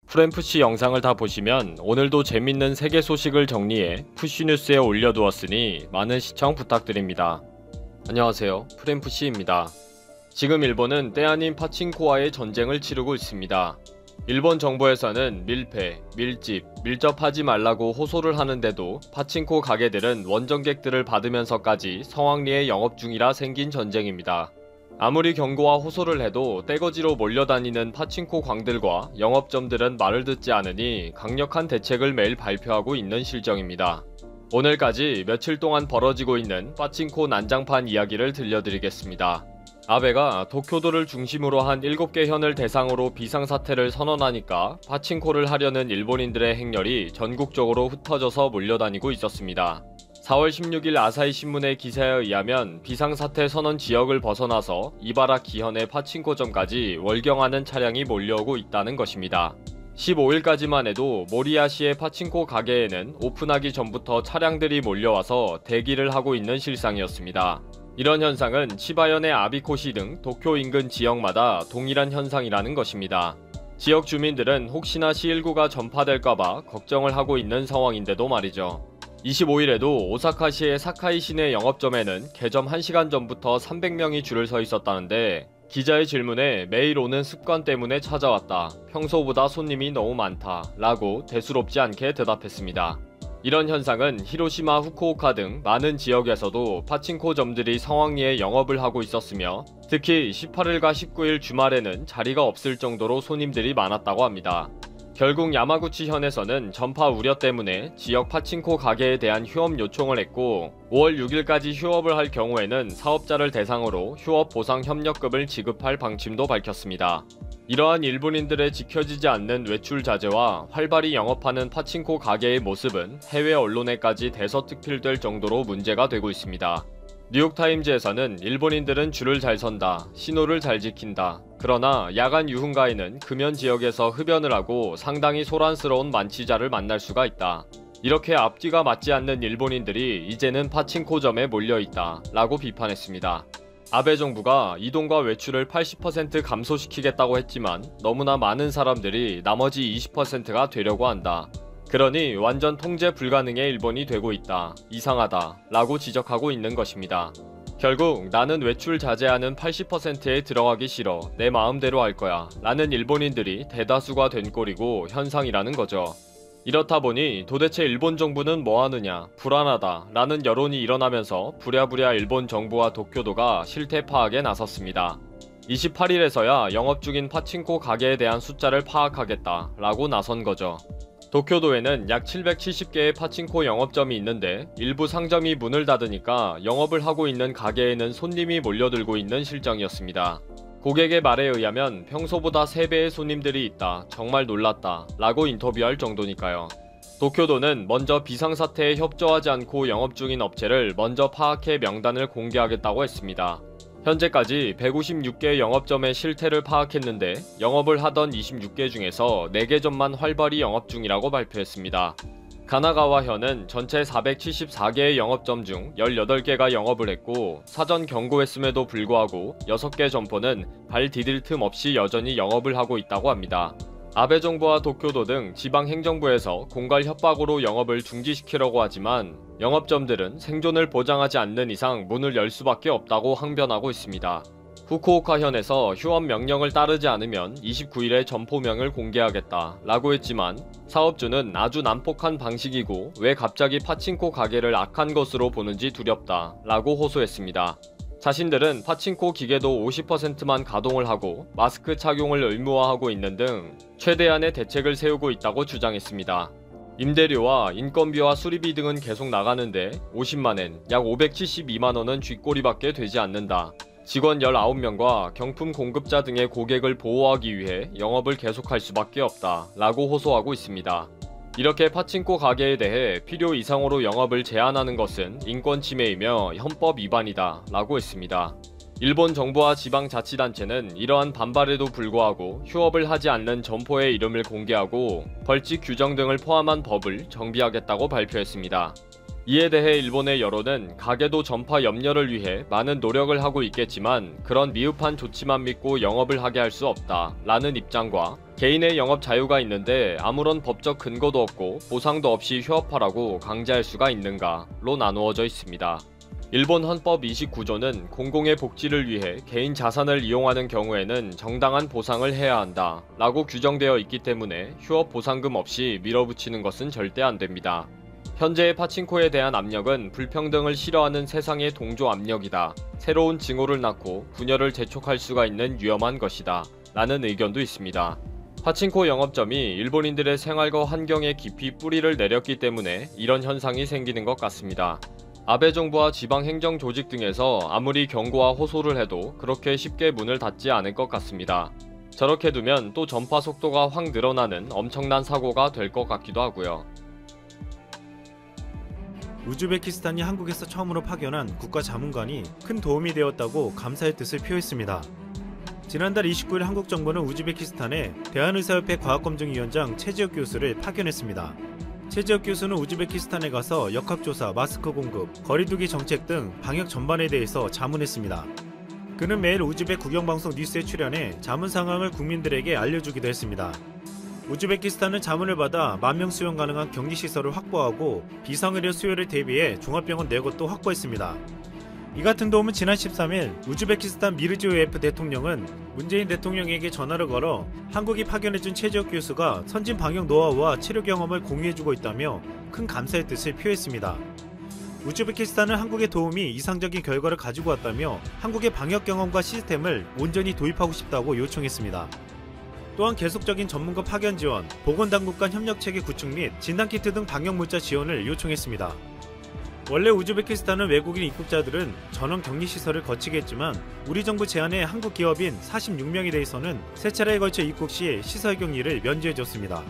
프렘프시 영상을 다 보시면 오늘도 재밌는 세계 소식을 정리해 푸시뉴스에 올려두었으니 많은 시청 부탁드립니다. 안녕하세요, 프렘프시입니다. 지금 일본은 때 아닌 파친코와의 전쟁을 치르고 있습니다. 일본 정부에서는 밀폐, 밀집, 밀접하지 말라고 호소를 하는데도 파친코 가게들은 원정객들을 받으면서까지 성황리에 영업 중이라 생긴 전쟁입니다. 아무리 경고와 호소를 해도 떼거지로 몰려다니는 파친코 광들과 영업점들은 말을 듣지 않으니 강력한 대책을 매일 발표하고 있는 실정입니다. 오늘까지 며칠 동안 벌어지고 있는 파친코 난장판 이야기를 들려드리겠습니다. 아베가 도쿄도를 중심으로 한 7개 현을 대상으로 비상사태를 선언하니까 파친코를 하려는 일본인들의 행렬이 전국적으로 흩어져서 몰려다니고 있었습니다. 4월 16일 아사히 신문의 기사에 의하면 비상사태 선언 지역을 벗어나서 이바라 기현의 파친코점까지 월경하는 차량이 몰려오고 있다는 것입니다. 15일까지만 해도 모리야시의 파친코 가게에는 오픈하기 전부터 차량들이 몰려와서 대기를 하고 있는 실상이었습니다. 이런 현상은 치바현의 아비코시 등 도쿄 인근 지역마다 동일한 현상이라는 것입니다. 지역 주민들은 혹시나 C19가 전파될까봐 걱정을 하고 있는 상황인데도 말이죠. 25일에도 오사카시의 사카이 시내 영업점에는 개점 1시간 전부터 300명이 줄을 서 있었다는데 기자의 질문에 매일 오는 습관 때문에 찾아왔다. 평소보다 손님이 너무 많다. 라고 대수롭지 않게 대답했습니다. 이런 현상은 히로시마, 후쿠오카 등 많은 지역에서도 파친코점들이 성황리에 영업을 하고 있었으며 특히 18일과 19일 주말에는 자리가 없을 정도로 손님들이 많았다고 합니다. 결국 야마구치현에서는 전파 우려 때문에 지역 파친코 가게에 대한 휴업 요청을 했고 5월 6일까지 휴업을 할 경우에는 사업자를 대상으로 휴업 보상 협력금을 지급할 방침도 밝혔습니다. 이러한 일본인들의 지켜지지 않는 외출 자제와 활발히 영업하는 파친코 가게의 모습은 해외 언론에까지 대서특필될 정도로 문제가 되고 있습니다. 뉴욕타임즈에서는 일본인들은 줄을 잘 선다, 신호를 잘 지킨다. 그러나 야간 유흥가에는 금연 지역에서 흡연을 하고 상당히 소란스러운 만취자를 만날 수가 있다. 이렇게 앞뒤가 맞지 않는 일본인들이 이제는 파친코점에 몰려있다 라고 비판했습니다. 아베 정부가 이동과 외출을 80% 감소시키겠다고 했지만 너무나 많은 사람들이 나머지 20%가 되려고 한다. 그러니 완전 통제 불가능의 일본이 되고 있다. 이상하다. 라고 지적하고 있는 것입니다. 결국 나는 외출 자제하는 80%에 들어가기 싫어. 내 마음대로 할 거야. 라는 일본인들이 대다수가 된 꼴이고 현상이라는 거죠. 이렇다 보니 도대체 일본 정부는 뭐 하느냐, 불안하다 라는 여론이 일어나면서 부랴부랴 일본 정부와 도쿄도가 실태 파악에 나섰습니다. 28일에서야 영업 중인 파친코 가게에 대한 숫자를 파악하겠다 라고 나선 거죠. 도쿄도에는 약 770개의 파친코 영업점이 있는데 일부 상점이 문을 닫으니까 영업을 하고 있는 가게에는 손님이 몰려들고 있는 실정이었습니다. 고객의 말에 의하면 평소보다 3배의 손님들이 있다. 정말 놀랐다. 라고 인터뷰할 정도니까요. 도쿄도는 먼저 비상사태에 협조하지 않고 영업 중인 업체를 먼저 파악해 명단을 공개하겠다고 했습니다. 현재까지 156개 영업점의 실태를 파악했는데 영업을 하던 26개 중에서 4개점만 활발히 영업 중이라고 발표했습니다. 가나가와현은 전체 474개의 영업점 중 18개가 영업을 했고 사전 경고했음에도 불구하고 6개 점포는 발 디딜 틈 없이 여전히 영업을 하고 있다고 합니다. 아베 정부와 도쿄도 등 지방행정부에서 공갈 협박으로 영업을 중지시키려고 하지만 영업점들은 생존을 보장하지 않는 이상 문을 열 수밖에 없다고 항변하고 있습니다. 후쿠오카현에서 휴업 명령을 따르지 않으면 29일에 점포명을 공개하겠다 라고 했지만 사업주는 아주 난폭한 방식이고 왜 갑자기 파친코 가게를 악한 것으로 보는지 두렵다 라고 호소했습니다. 자신들은 파친코 기계도 50%만 가동을 하고 마스크 착용을 의무화하고 있는 등 최대한의 대책을 세우고 있다고 주장했습니다. 임대료와 인건비와 수리비 등은 계속 나가는데 50만엔, 약 572만원은 쥐꼬리밖에 되지 않는다. 직원 19명과 경품 공급자 등의 고객을 보호하기 위해 영업을 계속할 수밖에 없다 라고 호소하고 있습니다. 이렇게 파친코 가게에 대해 필요 이상으로 영업을 제한하는 것은 인권 침해이며 헌법 위반이다 라고 했습니다. 일본 정부와 지방자치단체는 이러한 반발에도 불구하고 휴업을 하지 않는 점포의 이름을 공개하고 벌칙 규정 등을 포함한 법을 정비하겠다고 발표했습니다. 이에 대해 일본의 여론은 가계도 전파 염려를 위해 많은 노력을 하고 있겠지만 그런 미흡한 조치만 믿고 영업을 하게 할 수 없다 라는 입장과 개인의 영업 자유가 있는데 아무런 법적 근거도 없고 보상도 없이 휴업하라고 강제할 수가 있는가로 나누어져 있습니다. 일본 헌법 29조는 공공의 복지를 위해 개인 자산을 이용하는 경우에는 정당한 보상을 해야 한다 라고 규정되어 있기 때문에 휴업 보상금 없이 밀어붙이는 것은 절대 안됩니다. 현재의 파친코에 대한 압력은 불평등을 싫어하는 세상의 동조 압력이다. 새로운 징후를 낳고 분열을 재촉할 수가 있는 위험한 것이다. 라는 의견도 있습니다. 파친코 영업점이 일본인들의 생활과 환경에 깊이 뿌리를 내렸기 때문에 이런 현상이 생기는 것 같습니다. 아베 정부와 지방행정 조직 등에서 아무리 경고와 호소를 해도 그렇게 쉽게 문을 닫지 않을 것 같습니다. 저렇게 두면 또 전파 속도가 확 늘어나는 엄청난 사고가 될 것 같기도 하고요. 우즈베키스탄이 한국에서 처음으로 파견한 국가자문관이 큰 도움이 되었다고 감사의 뜻을 표했습니다. 지난달 29일 한국 정부는 우즈베키스탄에 대한의사협회 과학검증위원장 최지혁 교수를 파견했습니다. 최지혁 교수는 우즈베키스탄에 가서 역학조사, 마스크 공급, 거리두기 정책 등 방역 전반에 대해서 자문했습니다. 그는 매일 우즈벡 국영방송 뉴스에 출연해 자문 상황을 국민들에게 알려주기도 했습니다. 우즈베키스탄은 자문을 받아 10,000명 수용 가능한 격리시설을 확보하고 비상의료 수요를 대비해 종합병원 4곳도 확보했습니다. 이 같은 도움은 지난 13일 우즈베키스탄 미르지오예프 대통령은 문재인 대통령에게 전화를 걸어 한국이 파견해준 최지혁 교수가 선진 방역 노하우와 치료 경험을 공유해주고 있다며 큰 감사의 뜻을 표했습니다. 우즈베키스탄은 한국의 도움이 이상적인 결과를 가지고 왔다며 한국의 방역 경험과 시스템을 온전히 도입하고 싶다고 요청했습니다. 또한 계속적인 전문가 파견 지원, 보건당국 간 협력체계 구축 및 진단키트 등 방역물자 지원을 요청했습니다. 원래 우즈베키스탄은 외국인 입국자들은 전원 격리시설을 거치게 했지만 우리 정부 제안에 한국 기업인 46명에 대해서는 3차례에 걸쳐 입국 시 시설 격리를 면제해줬습니다.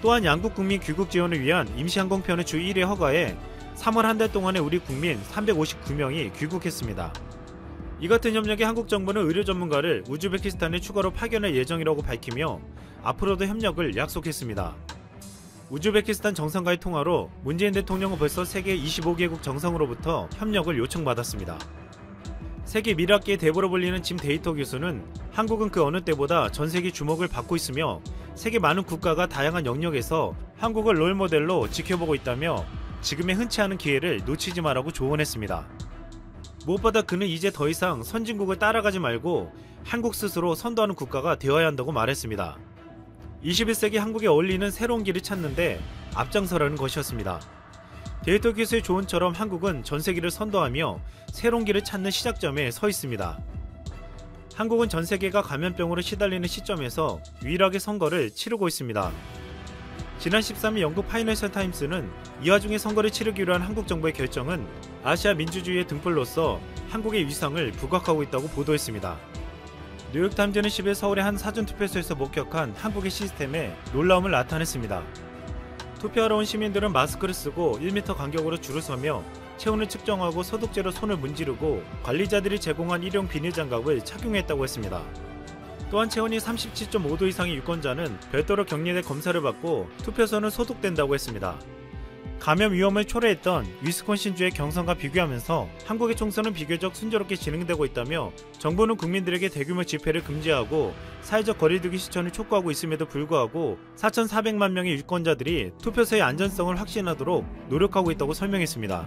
또한 양국 국민 귀국 지원을 위한 임시항공편의 주 1회 허가에 3월 한 달 동안에 우리 국민 359명이 귀국했습니다. 이 같은 협력에 한국 정부는 의료 전문가를 우즈베키스탄에 추가로 파견할 예정이라고 밝히며 앞으로도 협력을 약속했습니다. 우즈베키스탄 정상과의 통화로 문재인 대통령은 벌써 세계 25개국 정상으로부터 협력을 요청받았습니다. 세계 밀학계의 대부로 불리는 짐 데이터 교수는 한국은 그 어느 때보다 전세계 주목을 받고 있으며 세계 많은 국가가 다양한 영역에서 한국을 롤모델로 지켜보고 있다며 지금의 흔치 않은 기회를 놓치지 마라고 조언했습니다. 무엇보다 그는 이제 더 이상 선진국을 따라가지 말고 한국 스스로 선도하는 국가가 되어야 한다고 말했습니다. 21세기 한국에 어울리는 새로운 길을 찾는데 앞장서라는 것이었습니다. 데이터 교수의 조언처럼 한국은 전세기를 선도하며 새로운 길을 찾는 시작점에 서 있습니다. 한국은 전세계가 감염병으로 시달리는 시점에서 유일하게 선거를 치르고 있습니다. 지난 13일 영국 파이낸셜 타임스는 이 와중에 선거를 치르기로 한 한국 정부의 결정은 아시아 민주주의의 등불로서 한국의 위상을 부각하고 있다고 보도했습니다. 뉴욕타임즈는 10일 서울의 한 사전투표소에서 목격한 한국의 시스템에 놀라움을 나타냈습니다. 투표하러 온 시민들은 마스크를 쓰고 1m 간격으로 줄을 서며 체온을 측정하고 소독제로 손을 문지르고 관리자들이 제공한 일용 비닐장갑을 착용했다고 했습니다. 또한 체온이 37.5도 이상의 유권자는 별도로 격리돼 검사를 받고 투표소는 소독된다고 했습니다. 감염 위험을 초래했던 위스콘신주의 경선과 비교하면서 한국의 총선은 비교적 순조롭게 진행되고 있다며 정부는 국민들에게 대규모 집회를 금지하고 사회적 거리두기 실천을 촉구하고 있음에도 불구하고 4,400만 명의 유권자들이 투표소의 안전성을 확신하도록 노력하고 있다고 설명했습니다.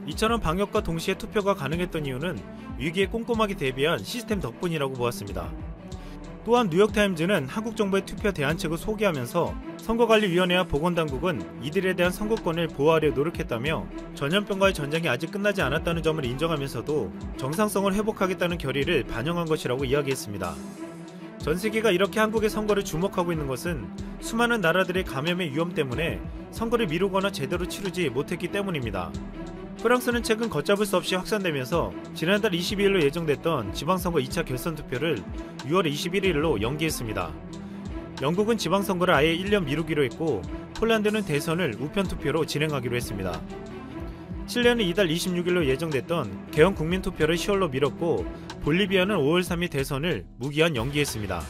이처럼 방역과 동시에 투표가 가능했던 이유는 위기에 꼼꼼하게 대비한 시스템 덕분이라고 보았습니다. 또한 뉴욕타임즈는 한국 정부의 투표 대안책을 소개하면서 선거관리위원회와 보건당국은 이들에 대한 선거권을 보호하려 노력했다며 전염병과의 전쟁이 아직 끝나지 않았다는 점을 인정하면서도 정상성을 회복하겠다는 결의를 반영한 것이라고 이야기했습니다. 전 세계가 이렇게 한국의 선거를 주목하고 있는 것은 수많은 나라들의 감염의 위험 때문에 선거를 미루거나 제대로 치르지 못했기 때문입니다. 프랑스는 최근 걷잡을 수 없이 확산되면서 지난달 22일로 예정됐던 지방선거 2차 결선 투표를 6월 21일로 연기했습니다. 영국은 지방선거를 아예 1년 미루기로 했고 폴란드는 대선을 우편투표로 진행하기로 했습니다. 칠레는 이달 26일로 예정됐던 개헌 국민투표를 10월로 미뤘고 볼리비아는 5월 3일 대선을 무기한 연기했습니다.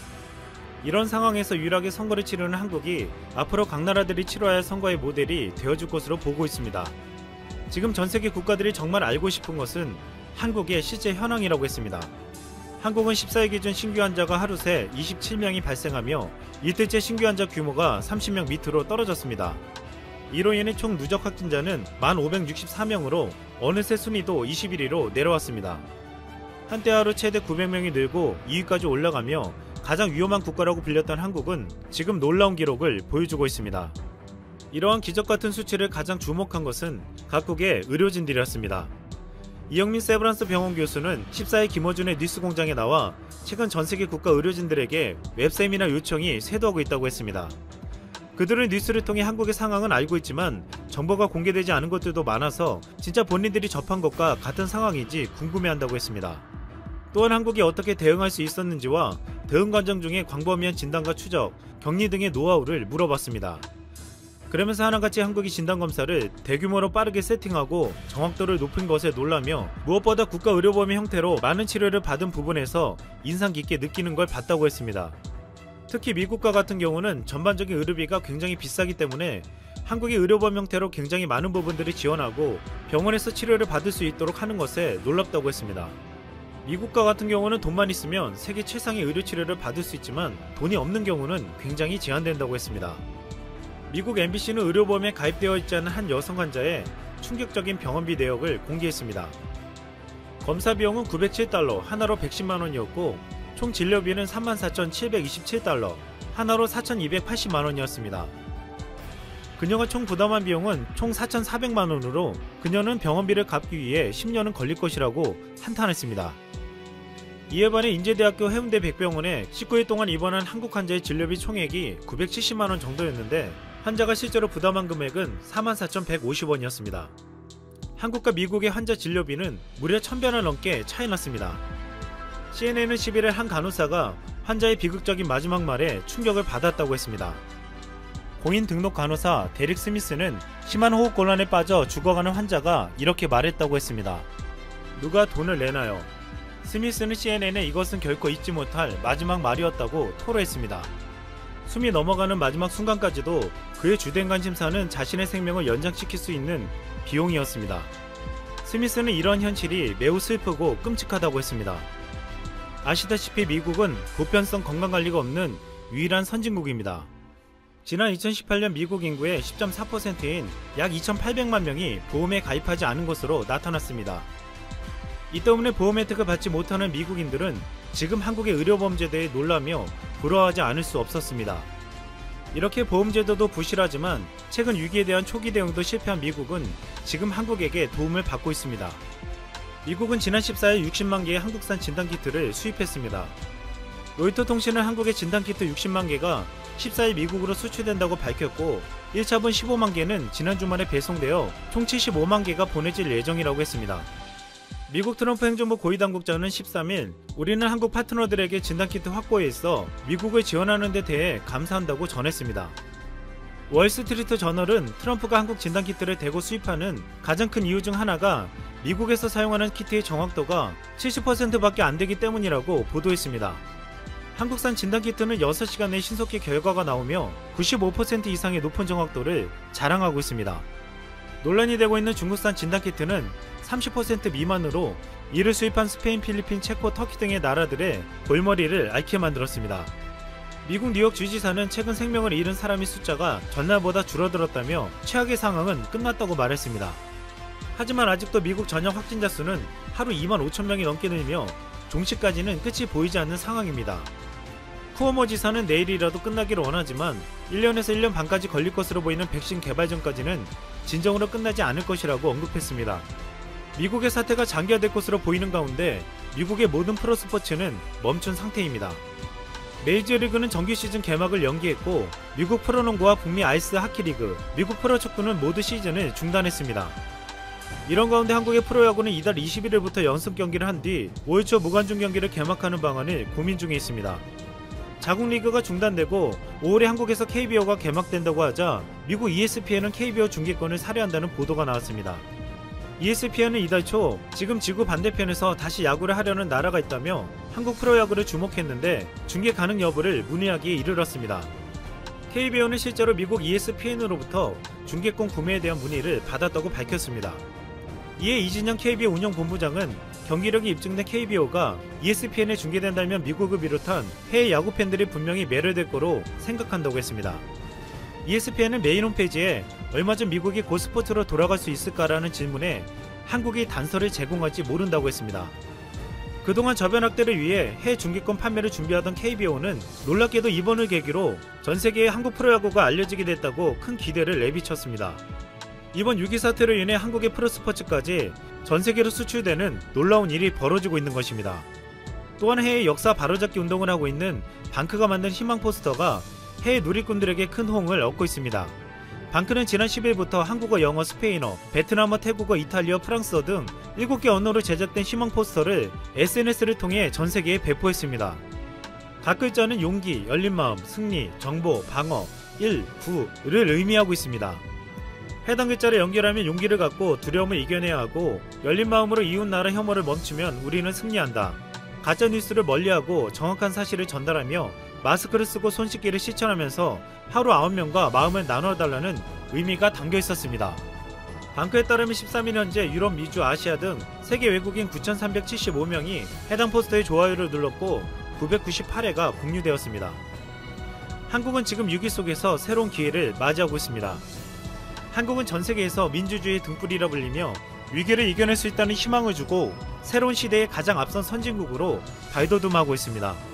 이런 상황에서 유일하게 선거를 치르는 한국이 앞으로 각 나라들이 치러야 할 선거의 모델이 되어줄 것으로 보고 있습니다. 지금 전 세계 국가들이 정말 알고 싶은 것은 한국의 실제 현황이라고 했습니다. 한국은 14일 기준 신규 환자가 하루 새 27명이 발생하며 이틀째 신규 환자 규모가 30명 밑으로 떨어졌습니다. 이로 인해 총 누적 확진자는 1,564명으로 어느새 순위도 21위로 내려왔습니다. 한때 하루 최대 900명이 늘고 2위까지 올라가며 가장 위험한 국가라고 불렸던 한국은 지금 놀라운 기록을 보여주고 있습니다. 이러한 기적같은 수치를 가장 주목한 것은 각국의 의료진들이었습니다. 이영민 세브란스 병원 교수는 14일 김어준의 뉴스공장에 나와 최근 전세계 국가 의료진들에게 웹세미나 요청이 쇄도하고 있다고 했습니다. 그들은 뉴스를 통해 한국의 상황은 알고 있지만 정보가 공개되지 않은 것들도 많아서 진짜 본인들이 접한 것과 같은 상황인지 궁금해한다고 했습니다. 또한 한국이 어떻게 대응할 수 있었는지와 대응 과정 중에 광범위한 진단과 추적, 격리 등의 노하우를 물어봤습니다. 그러면서 하나같이 한국이 진단검사를 대규모로 빠르게 세팅하고 정확도를 높인 것에 놀라며 무엇보다 국가의료보험의 형태로 많은 치료를 받은 부분에서 인상 깊게 느끼는 걸 봤다고 했습니다. 특히 미국과 같은 경우는 전반적인 의료비가 굉장히 비싸기 때문에 한국의 의료보험 형태로 굉장히 많은 부분들을 지원하고 병원에서 치료를 받을 수 있도록 하는 것에 놀랍다고 했습니다. 미국과 같은 경우는 돈만 있으면 세계 최상의 의료 치료를 받을 수 있지만 돈이 없는 경우는 굉장히 제한된다고 했습니다. 미국 MBC는 의료보험에 가입되어 있지 않은 한 여성 환자의 충격적인 병원비 내역을 공개했습니다. 검사 비용은 $907, 하나로 $110만원이었고 총 진료비는 $34,727, 하나로 $4,280만원이었습니다. 그녀가 총 부담한 비용은 총 $4,400만원으로 그녀는 병원비를 갚기 위해 10년은 걸릴 것이라고 한탄했습니다. 이에 반해 인제대학교 해운대 백병원에 19일 동안 입원한 한국 환자의 진료비 총액이 $970만원 정도였는데 환자가 실제로 부담한 금액은 44,150원이었습니다. 한국과 미국의 환자 진료비는 무려 1000배나 넘게 차이 났습니다. CNN은 11일 한 간호사가 환자의 비극적인 마지막 말에 충격을 받았다고 했습니다. 공인 등록 간호사 데릭 스미스는 심한 호흡곤란에 빠져 죽어가는 환자가 이렇게 말했다고 했습니다. 누가 돈을 내나요? 스미스는 CNN에 이것은 결코 잊지 못할 마지막 말이었다고 토로했습니다. 숨이 넘어가는 마지막 순간까지도 그의 주된 관심사는 자신의 생명을 연장시킬 수 있는 비용이었습니다. 스미스는 이런 현실이 매우 슬프고 끔찍하다고 했습니다. 아시다시피 미국은 보편성 건강관리가 없는 유일한 선진국입니다. 지난 2018년 미국 인구의 10.4%인 약 2,800만 명이 보험에 가입하지 않은 것으로 나타났습니다. 이 때문에 보험 혜택을 받지 못하는 미국인들은 지금 한국의 의료보험제도에 놀라며 부러워하지 않을 수 없었습니다. 이렇게 보험제도도 부실하지만 최근 위기에 대한 초기 대응도 실패한 미국은 지금 한국에게 도움을 받고 있습니다. 미국은 지난 14일 60만 개의 한국산 진단키트를 수입했습니다. 로이터 통신은 한국의 진단키트 60만 개가 14일 미국으로 수출된다고 밝혔고 1차분 15만 개는 지난 주말에 배송되어 총 75만 개가 보내질 예정이라고 했습니다. 미국 트럼프 행정부 고위당국자는 13일 우리는 한국 파트너들에게 진단키트 확보에 있어 미국을 지원하는 데 대해 감사한다고 전했습니다. 월스트리트 저널은 트럼프가 한국 진단키트를 대거 수입하는 가장 큰 이유 중 하나가 미국에서 사용하는 키트의 정확도가 70%밖에 안 되기 때문이라고 보도했습니다. 한국산 진단키트는 6시간 내 신속히 결과가 나오며 95% 이상의 높은 정확도를 자랑하고 있습니다. 논란이 되고 있는 중국산 진단키트는 30% 미만으로 이를 수입한 스페인, 필리핀, 체코, 터키 등의 나라들의 골머리를 앓게 만들었습니다. 미국 뉴욕 주지사는 최근 생명을 잃은 사람의 숫자가 전날보다 줄어들었다며 최악의 상황은 끝났다고 말했습니다. 하지만 아직도 미국 전역 확진자 수는 하루 25,000명이 넘게 늘며 종식까지는 끝이 보이지 않는 상황입니다. 쿠오모 지사는 내일이라도 끝나기를 원하지만 1년에서 1년 반까지 걸릴 것으로 보이는 백신 개발 전까지는 진정으로 끝나지 않을 것이라고 언급했습니다. 미국의 사태가 장기화될 것으로 보이는 가운데 미국의 모든 프로스포츠는 멈춘 상태입니다. 메이저리그는 정규 시즌 개막을 연기했고 미국 프로농구와 북미 아이스 하키리그, 미국 프로축구는 모두 시즌을 중단했습니다. 이런 가운데 한국의 프로야구는 이달 21일부터 연습 경기를 한 뒤 5일 초 무관중 경기를 개막하는 방안을 고민 중에 있습니다. 자국 리그가 중단되고 5월에 한국에서 KBO가 개막된다고 하자 미국 ESPN은 KBO 중계권을 살해한다는 보도가 나왔습니다. ESPN은 이달 초 지금 지구 반대편에서 다시 야구를 하려는 나라가 있다며 한국 프로야구를 주목했는데 중계 가능 여부를 문의하기에 이르렀습니다. KBO는 실제로 미국 ESPN으로부터 중계권 구매에 대한 문의를 받았다고 밝혔습니다. 이에 이진영 KBO 운영본부장은 경기력이 입증된 KBO가 ESPN에 중계된다면 미국을 비롯한 해외 야구 팬들이 분명히 매료될 거로 생각한다고 했습니다. ESPN은 메인 홈페이지에 얼마 전 미국이 곧 스포츠로 돌아갈 수 있을까라는 질문에 한국이 단서를 제공할지 모른다고 했습니다. 그동안 저변 확대를 위해 해외 중계권 판매를 준비하던 KBO는 놀랍게도 이번을 계기로 전 세계에 한국 프로야구가 알려지게 됐다고 큰 기대를 내비쳤습니다. 이번 위기 사태로 인해 한국의 프로스포츠까지 전 세계로 수출되는 놀라운 일이 벌어지고 있는 것입니다. 또한 해외 역사 바로잡기 운동을 하고 있는 방크가 만든 희망 포스터가 해외 누리꾼들에게 큰 호응을 얻고 있습니다. 방크는 지난 10일부터 한국어, 영어, 스페인어, 베트남어, 태국어, 이탈리아, 프랑스어 등 7개 언어로 제작된 희망 포스터를 SNS를 통해 전 세계에 배포했습니다. 각 글자는 용기, 열린마음, 승리, 정보, 방어, 1, 9를 의미하고 있습니다. 해당 글자를 연결하면 용기를 갖고 두려움을 이겨내야 하고, 열린 마음으로 이웃나라 혐오를 멈추면 우리는 승리한다. 가짜뉴스를 멀리하고 정확한 사실을 전달하며 마스크를 쓰고 손 씻기를 실천하면서 하루 9명과 마음을 나눠달라는 의미가 담겨 있었습니다. 방크에 따르면 13일 현재 유럽, 미주, 아시아 등 세계 외국인 9,375명이 해당 포스터에 좋아요를 눌렀고 998회가 공유되었습니다. 한국은 지금 위기 속에서 새로운 기회를 맞이하고 있습니다. 한국은 전 세계에서 민주주의의 등불이라 불리며 위기를 이겨낼 수 있다는 희망을 주고 새로운 시대의 가장 앞선 선진국으로 발돋움하고 있습니다.